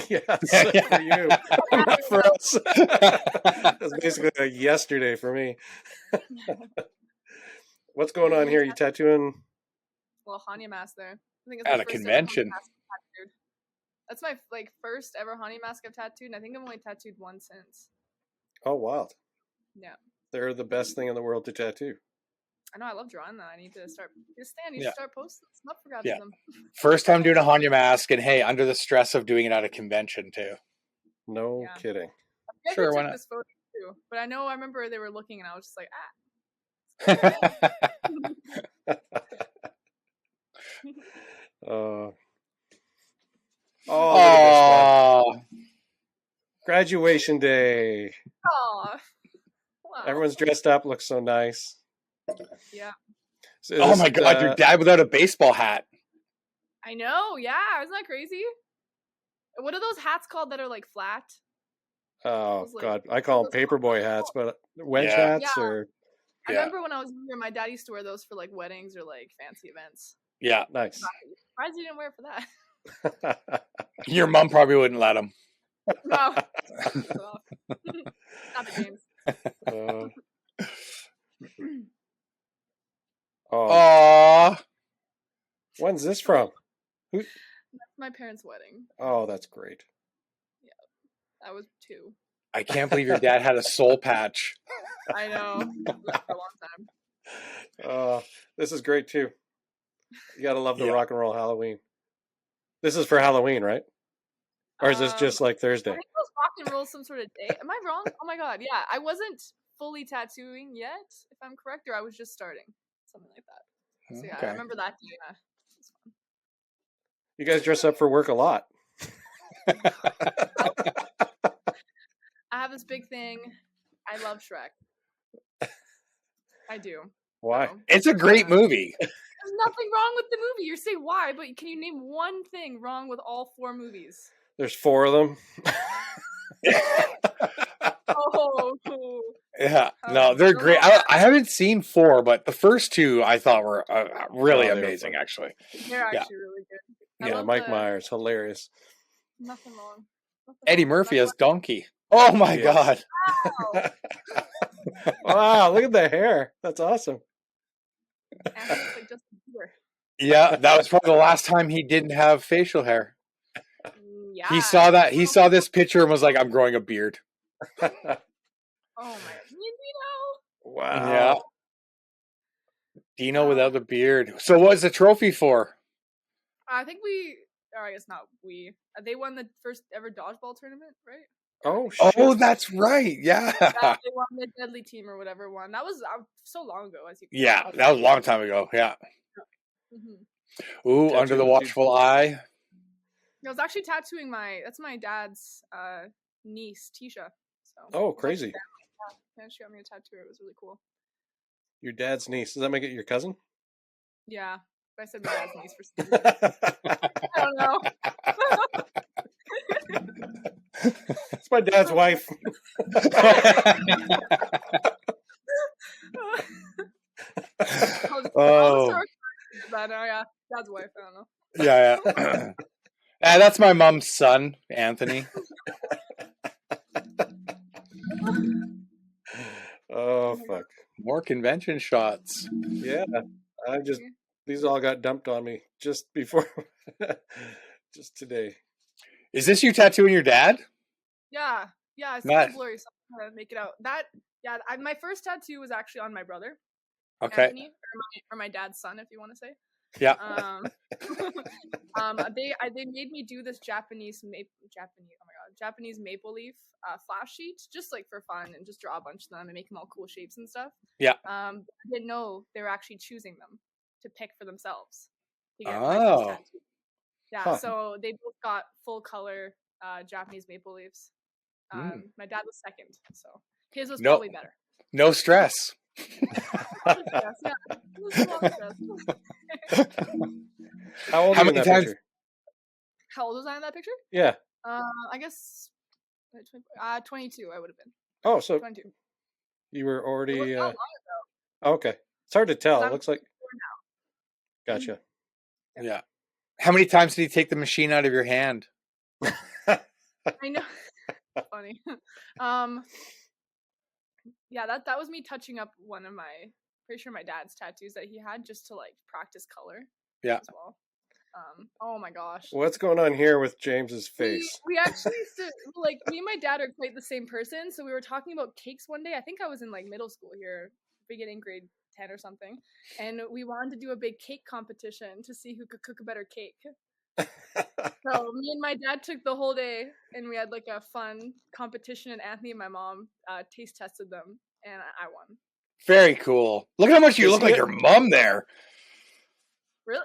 Yeah, for you, not for us. That's basically like yesterday for me. What's going on here? You tattooing? Well, Hanya mask there. I think it's at a convention. That's my first ever Hanya mask I've tattooed, and I think I've only tattooed one since. Oh, wild. Yeah. They're the best thing in the world to tattoo. I know, I love drawing that. I need to start start posting some up for grabs them. First time doing a Hanya mask, and hey, under the stress of doing it at a convention too. No kidding. I sure, why not? This photo too, but I remember they were looking and I was just like, Oh, graduation day. Oh, wow. Everyone's dressed up, looks so nice. Yeah. So oh my God, your dad without a baseball hat. I know, yeah. Isn't that crazy? What are those hats called that are like flat? Oh God, I call them paperboy hats, but wedge hats or. I remember when I was younger, my dad used to wear those for like weddings or like fancy events. Yeah, nice. Surprised he didn't wear it for that. Your mom probably wouldn't let him. No. Not the James. Oh. When's this from? That's my parents' wedding. Oh, that's great. Yeah, that was 2. I can't believe your dad had a soul patch. I know. For a long time. This is great too. You gotta love the rock and roll Halloween. This is for Halloween, right? Or is this just like Thursday? I think it was rock and roll some sort of day. Am I wrong? Oh my God, yeah. I wasn't fully tattooing yet, if I'm correct, or I was just starting. Something like that. So yeah, I remember that day. Yeah. It was fun. You guys dress up for work a lot. I have this big thing. I love Shrek. I do. Why? So, It's a great movie. there's nothing wrong with the movie. You say why, but can you name one thing wrong with all 4 movies? There's 4 of them. Oh, cool. Yeah, no, they're great. I haven't seen 4, but the first 2 I thought were really amazing, actually. They're actually really good. Yeah, Mike Myers, hilarious. Nothing wrong. Eddie Murphy as Donkey. Oh my God. Wow. Wow, look at the hair. That's awesome. Like Justin Bieber. Yeah, that was probably the last time he didn't have facial hair. Yeah. He saw that. He saw this picture and was like, "I'm growing a beard." Oh my! Wow. Yeah. Dino without a beard. So what was the trophy for? I think I guess not we. They won the first ever dodgeball tournament, right? Oh, shit. Oh, that's right. Yeah. They won the deadly team or whatever one. That was so long ago, as you can Yeah, that was a long time ago. Yeah. Mm-hmm. Ooh, tattoo, under the watchful eye. I was actually tattooing that's my dad's niece, Tisha. So oh, crazy. Yeah, she got me a tattoo. It was really cool. Your dad's niece. Does that make it your cousin? Yeah. But I said my dad's niece for some reason. I don't know. It's my dad's wife. Oh. Yeah, dad's wife. I don't know. Yeah. That's my mom's son, Anthony. Oh, fuck. More convention shots. Yeah. These all got dumped on me just before, just today. Is this you tattooing your dad? Yeah. It's kind of blurry, so I'm trying to make it out. My first tattoo was actually on my brother. Okay. Anthony, or my dad's son, if you want to say. Yeah. They made me do this Japanese maple leaf flash sheet, just like for fun, and just draw a bunch of them and make them all cool shapes and stuff. Yeah. I didn't know they were actually choosing them to pick for themselves to get my first tattoo. Yeah. So they both got full color Japanese maple leaves. My dad was second, so his was probably better. No stress. How old are you in that picture? How old was I in that picture? Yeah. I guess 22 I would have been. Oh, so 22. You were already It was not long ago. Okay. It's hard to tell. It looks like now. Gotcha. Yeah. How many times did he take the machine out of your hand? I know. Funny. Yeah, that was me touching up one of pretty sure my dad's tattoos that he had just to like practice color. Yeah. As well. Oh my gosh. What's going on here with James's face? We actually used to, like, me and my dad are quite the same person, so we were talking about cakes one day. I think I was in like middle school here, beginning grade 10 or something, and we wanted to do a big cake competition to see who could cook a better cake. So me and my dad took the whole day, and we had like a fun competition, and Anthony and my mom taste tested them, and I won. Very cool. Look how much you look like your mom there. Really?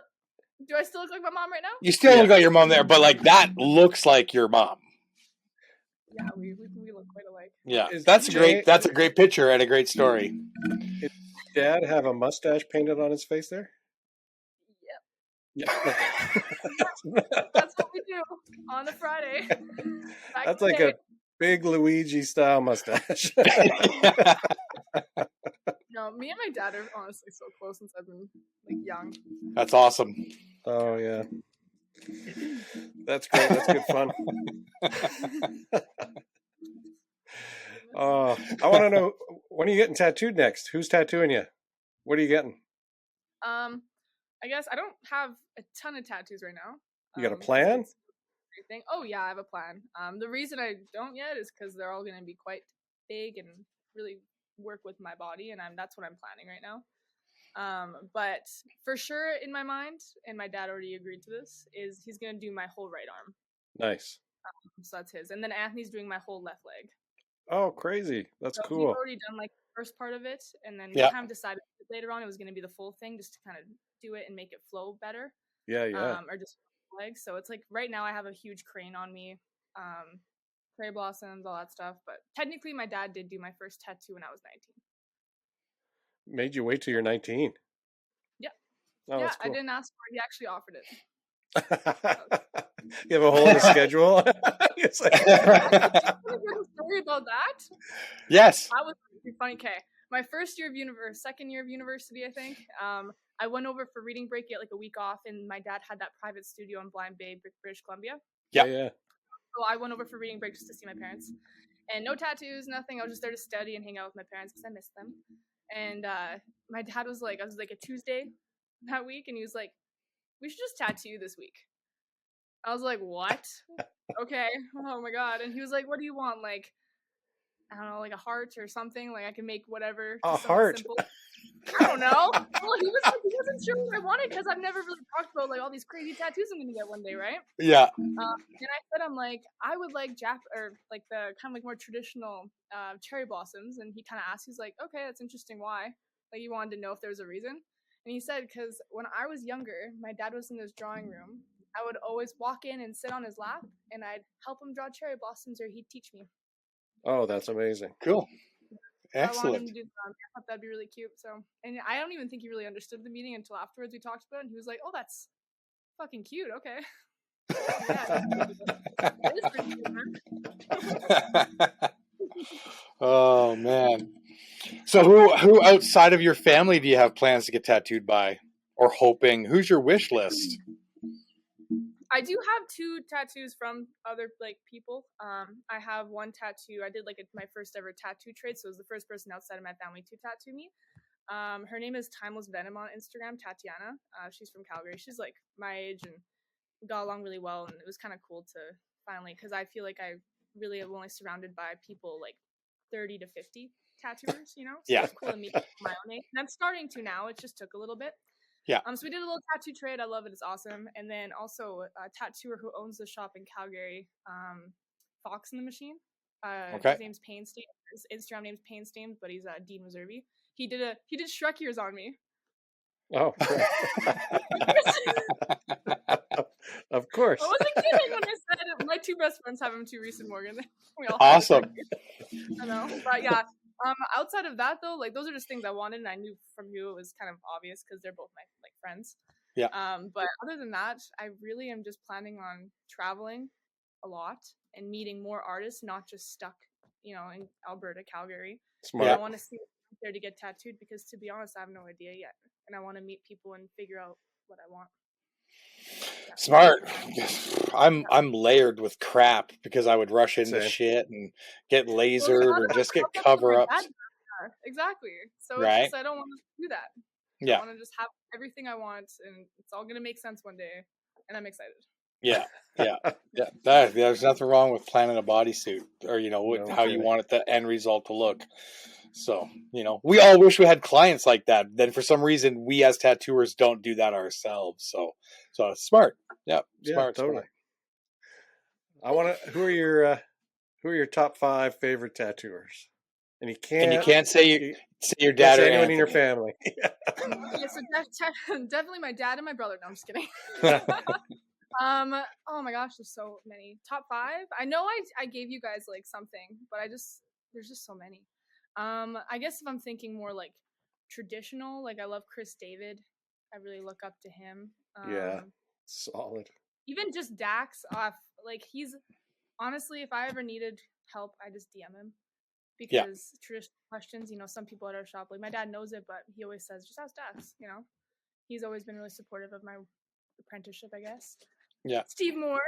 Do I still look like my mom right now? You still look like your mom there, but like that looks like your mom. Yeah, we look quite alike. Yeah, that's a great picture and a great story. Did Dad have a mustache painted on his face there? Yep. Yeah. That's what we do on a Friday. That's like a big Luigi style mustache. No, me and my dad are honestly so close since I've been like young. That's awesome. Oh yeah, that's great. That's good fun. I want to know, when are you getting tattooed next? Who's tattooing you? What are you getting? I guess I don't have a ton of tattoos right now. You got a plan? Oh yeah, I have a plan. The reason I don't yet is because they're all going to be quite big and really work with my body, and that's what I'm planning right now. But for sure in my mind, and my dad already agreed to this, is he's going to do my whole right arm. Nice. So that's his. And then Anthony's doing my whole left leg. Oh, crazy. That's cool. He's already done like the first part of it, and then we kind of decided later on it was going to be the full thing, just to kind of do it and make it flow better. Yeah. Or just legs. So it's like right now I have a huge crane on me. cherry blossoms, all that stuff. But technically, my dad did do my first tattoo when I was 19. Made you wait till you're 19. Yeah. Oh, yeah, that's cool. I didn't ask for it. He actually offered it. You have a hole in the schedule. It's like... story about that? Yes. That was pretty funny. Okay, my first year of second year of university, I think. I went over for reading break, get like a week off, and my dad had that private studio in Blind Bay, British Columbia. Yeah. So I went over for reading break just to see my parents, and no tattoos, nothing. I was just there to study and hang out with my parents because I missed them. And my dad was like, I was like a Tuesday that week, and he was like, "We should just tattoo this week." I was like, "What?" Okay. Oh my god. And he was like, "What do you want? Like, I don't know, like a heart or something. Like I can make whatever." A heart. Simple. I don't know. Well, he wasn't sure what I wanted because I've never really talked about like all these crazy tattoos I'm gonna get one day, right? Yeah. And I said, I'm like, I would like like the kind of like more traditional cherry blossoms. And he kind of asked, he's like, "Okay, that's interesting. Why?" Like he wanted to know if there was a reason. And he said, because when I was younger, my dad was in his drawing room. I would always walk in and sit on his lap, and I'd help him draw cherry blossoms, or he'd teach me. Oh, that's amazing. Cool. Excellent. I wanted him Excellent. to do that. I thought that'd be really cute. So, and I don't even think he really understood the meaning until afterwards we talked about it, and he was like, "Oh, that's fucking cute. Okay." It is pretty cute, man. Oh man. So who outside of your family do you have plans to get tattooed by, or hoping? Who's your wish list? I do have 2 tattoos from other like people. I have one tattoo. I did like my first ever tattoo trade, so it was the first person outside of my family to tattoo me. Her name is Timeless Venom on Instagram, Tatiana. She's from Calgary. She's like my age and got along really well, and it was kind of cool to finally, because I feel like I really am only surrounded by people like 30 to 50 tattooers, you know? So Yeah. it's cool to meet my own age. And I'm starting to now. It just took a little bit. Yeah. So we did a little tattoo trade. I love it. It's awesome. And then also a tattooer who owns the shop in Calgary, Fox in the Machine. Okay. His name's Painstein. His Instagram name's Painstein, but he's Dean Reserve. He did Shrek ears on me. Oh, of course. I wasn't kidding when I said it. My 2 best friends have him too, Reese and Morgan. We all Awesome. I know, but yeah. Outside of that though, like those are just things I wanted, and I knew from who it was kind of obvious because they're both my like friends. Yeah. But other than that, I really am just planning on traveling a lot and meeting more artists, not just stuck, in Alberta, Calgary. Smart. I want to see what's there to get tattooed because, to be honest, I have no idea yet, and I want to meet people and figure out what I want. Smart. I'm layered with crap because I would rush into shit and get lasered or just get cover-ups. Exactly. So right? It's just, I don't want to do that. Yeah. I want to just have everything I want, and it's all going to make sense one day, and I'm excited. Yeah. There's nothing wrong with planning a bodysuit or how you want it, the end result to look. So we all wish we had clients like that. Then for some reason we as tattooers don't do that ourselves. So it's smart. Yeah, smart. Totally. Smart. I want to. Who are your top 5 favorite tattooers? And you can't say your dad or anyone in your family. Yeah, so definitely my dad and my brother. No, I'm just kidding. Oh my gosh, there's so many. Top 5? I know I gave you guys like something, but there's just so many. I guess if I'm thinking more like traditional, like I love Chris David. I really look up to him. Yeah, solid. Even just Dax off, like he's honestly, if I ever needed help, I just DM him because traditional questions, some people at our shop, like my dad knows it, but he always says, just ask Dax, He's always been really supportive of my apprenticeship, I guess. Yeah. Steve Moore.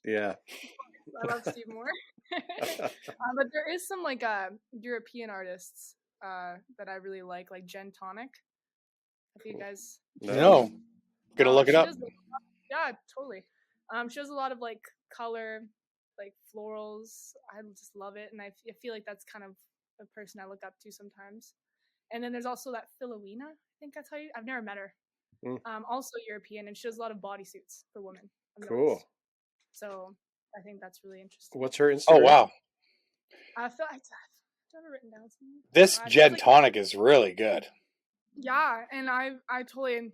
Yeah. I love Steve Moore. But there is some like European artists that I really like Jen Tonic. Have you guys? No. Gonna look it up. Yeah, totally. She has a lot of like color, like florals. I just love it, and I feel like that's kind of the person I look up to sometimes. And then there's also that Philowena. I think that's how I've never met her. Also European, and she does a lot of bodysuits for women. Cool. So I think that's really interesting. What's her Instagram? Oh wow. I feel I have it written down somewhere. This Jen Tonic is really good. Yeah, and I totally,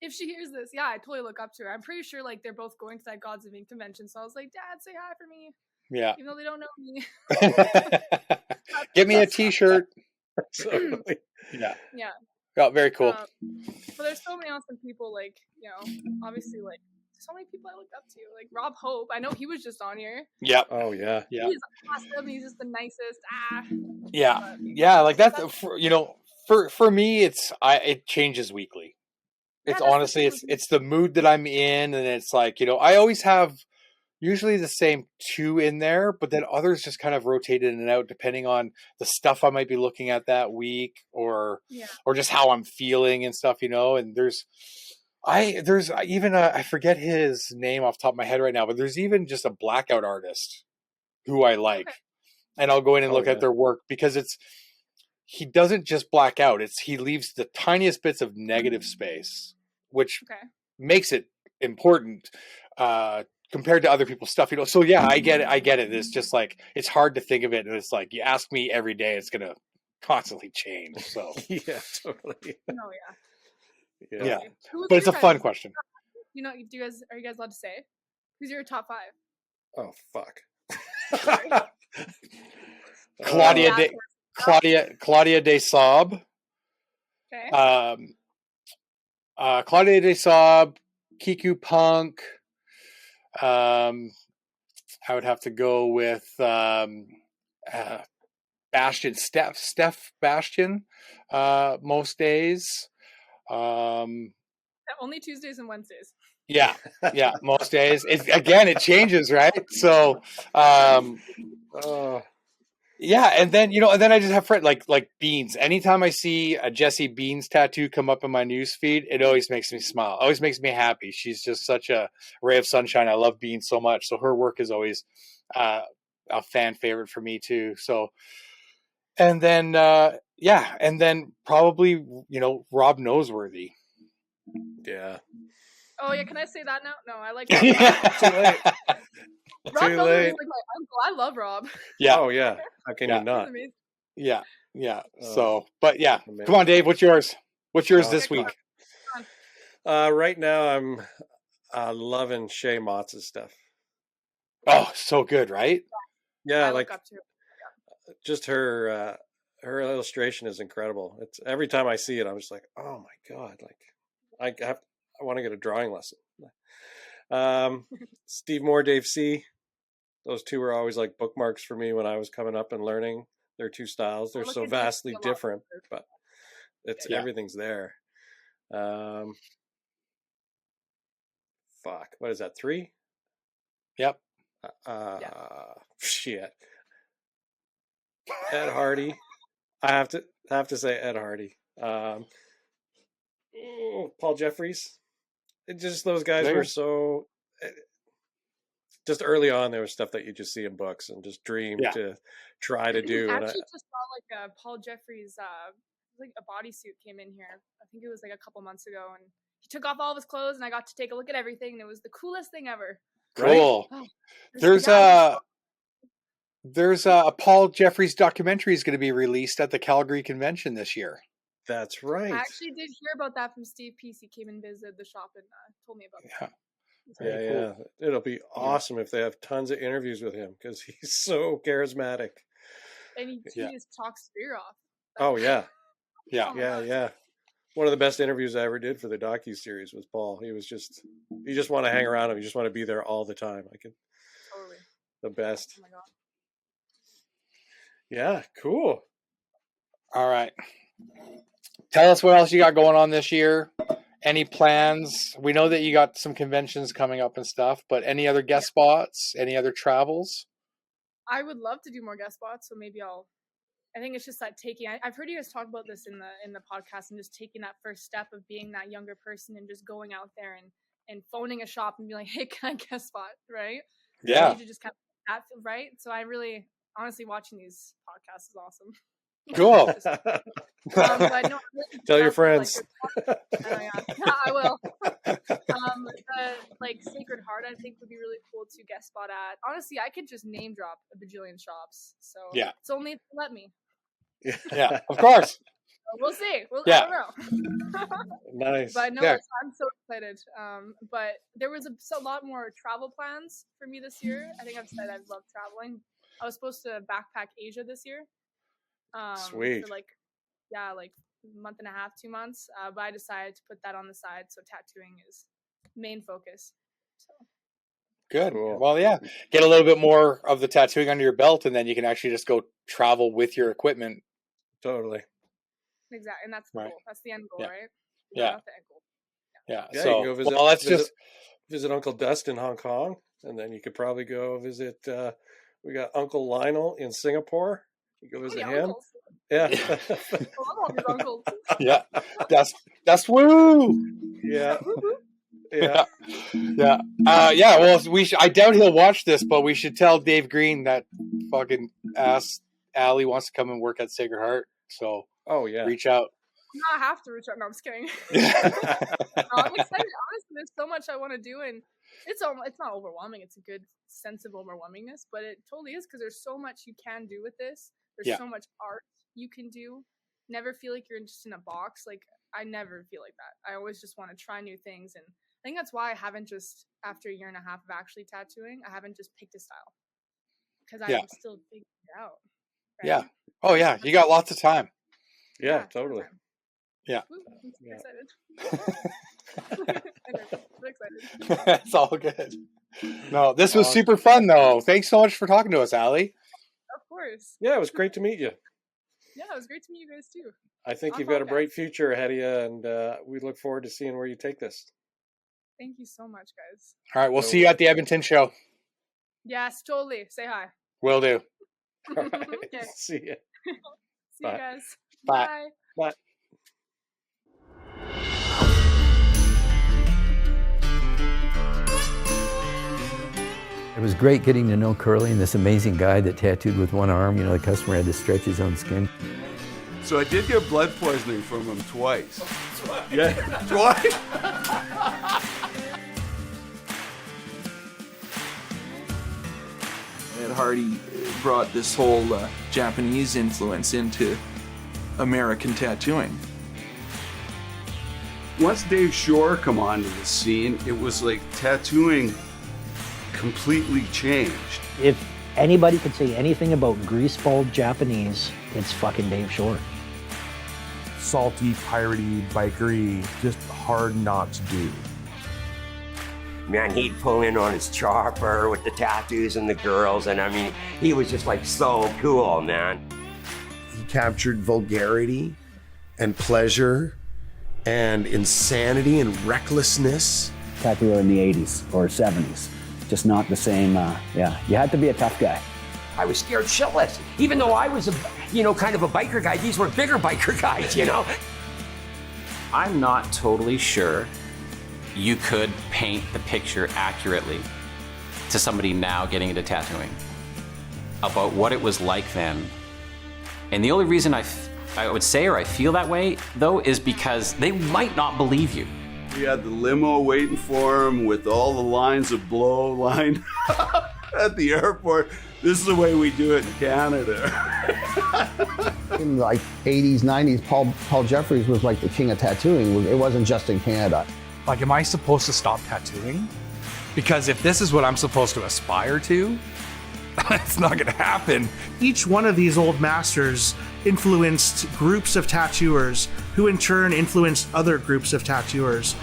if she hears this, I totally look up to her. I'm pretty sure like they're both going to that Gods of Ink convention, so I was like, Dad, say hi for me. Yeah. Even though they don't know me. Get me a T-shirt. Totally. Yeah. Yeah. Oh, very cool. But there's so many awesome people, like, you know, obviously, like, so many people I look up to, like Rob Hope. I know he was just on here. Yep. Oh yeah. Yeah. He's awesome. He's just the nicest. Yeah. But, Yeah. Like that's you know, for me, it changes weekly. It's honestly, it's the mood that I'm in, and it's like, you know, I always have usually the same two in there, but then others just kind of rotate in and out depending on the stuff I might be looking at that week, or just how I'm feeling and stuff, you know. And there's even I forget his name off the top of my head right now, but there's even just a blackout artist who I like, and I'll go in and look at their work because he doesn't just black out. He leaves the tiniest bits of negative space, which makes it important compared to other people's stuff, you know. So yeah, I get it. It's just like, it's hard to think of it, and it's like, you ask me every day, it's gonna constantly change. So yeah, totally. Oh yeah. But it's a fun question. You know, are you guys allowed to say who's your top 5? Oh fuck. Claudia de Saab. Okay. Claudia de Saab, Kiku Punk. I would have to go with Bastian, Steph Bastian, most days. Only Tuesdays and Wednesdays. Yeah, most days. It changes, right? So, yeah, and then I just have friends like Beans. Anytime I see a Jessie Beans tattoo come up in my news feed, it always makes me smile. Always makes me happy. She's just such a ray of sunshine. I love Beans so much. So her work is always a fan favorite for me too. So, and then and then probably Rob Noseworthy. Yeah. Oh yeah, can I say that now? No, I like. Too late. Rob Noseworthy is like I love Rob. Yeah. Oh yeah. How can you not? Yeah. So, but yeah, come on, Dave. What's yours? What's yours this week? Right now, I'm loving Shay Motz's stuff. Oh, so good, right? Yeah, like just her illustration is incredible. It's every time I see it, I'm just like, oh my god! Like I want to get a drawing lesson. Steve Moore, Dave C. Those two were always like bookmarks for me when I was coming up and learning their two styles. They're so vastly different, but everything's there. Fuck, what is that? 3? Yep. Shit. Ed Hardy. I have to say Ed Hardy. Paul Jeffries. Just those guys were so. Just early on, there was stuff that you just see in books and just dream to try to do. I actually just saw like Paul Jeffries, like a bodysuit came in here. I think it was like a couple months ago, and he took off all of his clothes, and I got to take a look at everything, and it was the coolest thing ever. Cool. Right? There's a Paul Jeffries documentary is going to be released at the Calgary Convention this year. That's right. I actually did hear about that from Steve Peace. He came and visited the shop and told me about that. Yeah. It'll be awesome if they have tons of interviews with him because he's so charismatic. And he just talks your ear off. Oh yeah. Yeah. Yeah. One of the best interviews I ever did for the docu-series was Paul. You just want to hang around him. You just want to be there all the time. Totally. The best. Oh my god. Yeah, cool. All right. Tell us what else you got going on this year. Any plans? We know that you got some conventions coming up and stuff, but any other guest spots? Any other travels? I would love to do more guest spots, so maybe I think it's just that I've heard you guys talk about this in the podcast, and just taking that first step of being that younger person and just going out there and phoning a shop and be like, hey, can I guest spot? Right? Yeah. You need to just kind of right. So I really, honestly, watching these podcasts is awesome. Cool. But no, really tell your friends. I will. Like Sacred Heart, I think would be really cool to guest spot at. Honestly, I could just name drop a bajillion shops. So it's only if you let me. Yeah, of course. We'll see. I don't know. Nice. But no, I'm so excited. But there was a lot more travel plans for me this year. I think I've said I love traveling. I was supposed to backpack Asia this year. Sweet. For like a month and a half, 2 months. But I decided to put that on the side. So tattooing is main focus. So. Good. Cool. Well, yeah. Get a little bit more of the tattooing under your belt, and then you can actually just go travel with your equipment. Totally. Exactly, and that's the goal. That's the end goal, right? Yeah. Not the end goal. Yeah. So, you can go visit Uncle Dust in Hong Kong, and then you could probably go visit. We got Uncle Lionel in Singapore. You go visit him. Uncles. Yeah. I love all these uncles. Yeah. That's woo. Yeah. Yeah. Well, I doubt he'll watch this, but we should tell Dave Green that fucking ass Allie wants to come and work at Sacred Heart. So, reach out. I have to reach out. No, I'm just kidding. I'm excited. Honestly, there's so much I want to do, and it's not overwhelming. It's a good sense of overwhelmingness, but it totally is because there's so much you can do with this. There's so much art you can do. Never feel like you're just in a box. Like I never feel like that. I always just want to try new things, and I think that's why I haven't just after a year and a half of actually tattooing, I haven't just picked a style because I'm still figuring it out. Right? Yeah. Oh yeah, you got lots of time. Yeah, totally. Yeah. I'm excited. It's all good. No, this was super fun though. Thanks so much for talking to us, Allie. Of course. Yeah, it was great to meet you. Yeah, it was great to meet you guys too. I think you've got a bright future ahead of you, and we look forward to seeing where you take this. Thank you so much, guys. All right, we'll see you at the Edmonton show. Yes, totally. Say hi. Will do. All right. Okay. See you. See you guys. Bye. Bye. It was great getting to know Curly and this amazing guy that tattooed with one arm. You know, the customer had to stretch his own skin. So I did get blood poisoning from him twice. Yeah, twice. Ed Hardy brought this whole Japanese influence into American tattooing. Once Dave Shore come onto the scene, it was like tattooing completely changed. If anybody could say anything about greaseball Japanese, it's fucking Dave Shore. Salty, piratey, bikery, just hard not to do. Man, he'd pull in on his chopper with the tattoos and the girls, and I mean, he was just like so cool, man. He captured vulgarity and pleasure and insanity and recklessness. Tattooer in the 80s or 70s. Just not the same, you had to be a tough guy. I was scared shitless. Even though I was kind of a biker guy, these were bigger biker guys, I'm not totally sure you could paint the picture accurately to somebody now getting into tattooing about what it was like then. And the only reason I would say or I feel that way, though, is because they might not believe you. We had the limo waiting for him with all the lines of blow lined up at the airport. This is the way we do it in Canada. In like 80s, 90s, Paul Jeffries was like the king of tattooing. It wasn't just in Canada. Like, am I supposed to stop tattooing? Because if this is what I'm supposed to aspire to, it's not gonna happen. Each one of these old masters influenced groups of tattooers who in turn influenced other groups of tattooers.